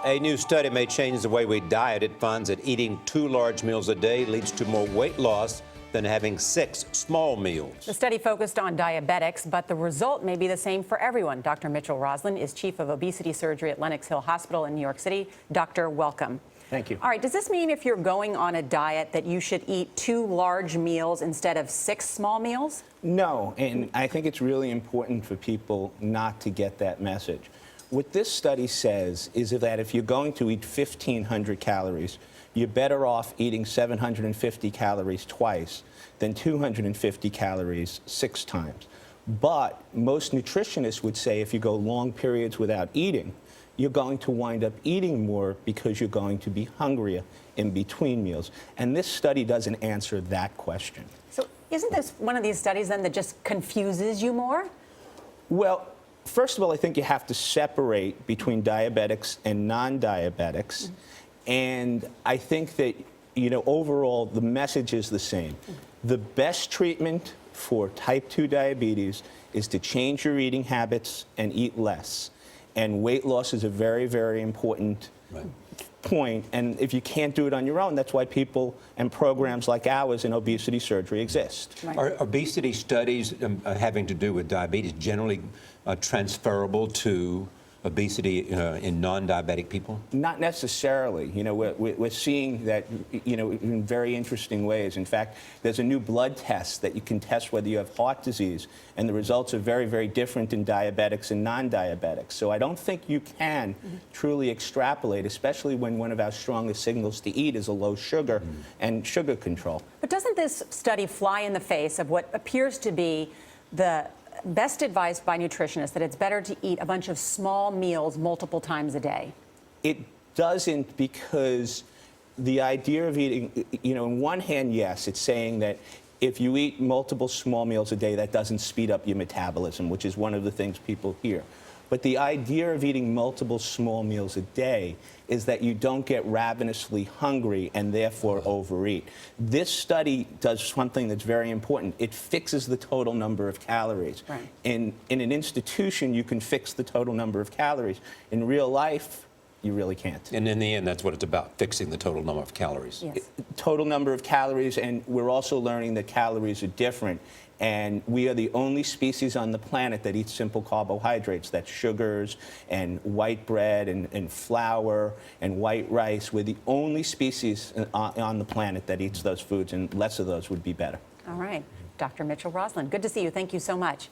A new study may change the way we diet. It finds that eating 2 large meals a day leads to more weight loss than having 6 small meals. The study focused on diabetics, but the result may be the same for everyone. Dr. Mitchell Roslin is chief of obesity surgery at Lenox Hill Hospital in New York City. Doctor, welcome. Thank you. All right, does this mean if you're going on a diet that you should eat 2 large meals instead of 6 small meals? No, and I think it's really important for people not to get that message. What this study says is that if you're going to eat 1,500 calories, you're better off eating 750 calories twice than 250 calories 6 times. But most nutritionists would say if you go long periods without eating, you're going to wind up eating more because you're going to be hungrier in between meals. And this study doesn't answer that question. So isn't this one of these studies then that just confuses you more? Well, first of all, I think you have to separate between diabetics and non-diabetics. And I think that, overall, the message is the same. The best treatment for type 2 diabetes is to change your eating habits and eat less. And weight loss is a very, very important point. And if you can't do it on your own, that's why people and programs like ours in obesity surgery exist. Right. Are obesity studies having to do with diabetes generally transferable to obesity in non-diabetic people? Not necessarily. We're seeing that, in very interesting ways. In fact, there's a new blood test that you can test whether you have heart disease, and the results are very, very different in diabetics and non-diabetics. So I don't think you can truly extrapolate, especially when one of our strongest signals to eat is a low sugar and sugar control. But doesn't this study fly in the face of what appears to be the best advice by nutritionists, that it's better to eat a bunch of small meals multiple times a day? It doesn't, because the idea of eating, on one hand, yes, it's saying that if you eat multiple small meals a day, that doesn't speed up your metabolism, which is one of the things people hear. But the idea of eating multiple small meals a day is that you don't get ravenously hungry and therefore overeat. This study does something that's very important. It fixes the total number of calories. Right. In an institution, you can fix the total number of calories. In real life, you really can't. And in the end, that's what it's about, fixing the total number of calories. Yes. Total number of calories, and we're also learning that calories are different. And we are the only species on the planet that eats simple carbohydrates. That's sugars and white bread and flour and white rice. We're the only species on the planet that eats those foods, and less of those would be better. All right. Dr. Mitchell Roslin, good to see you. Thank you so much.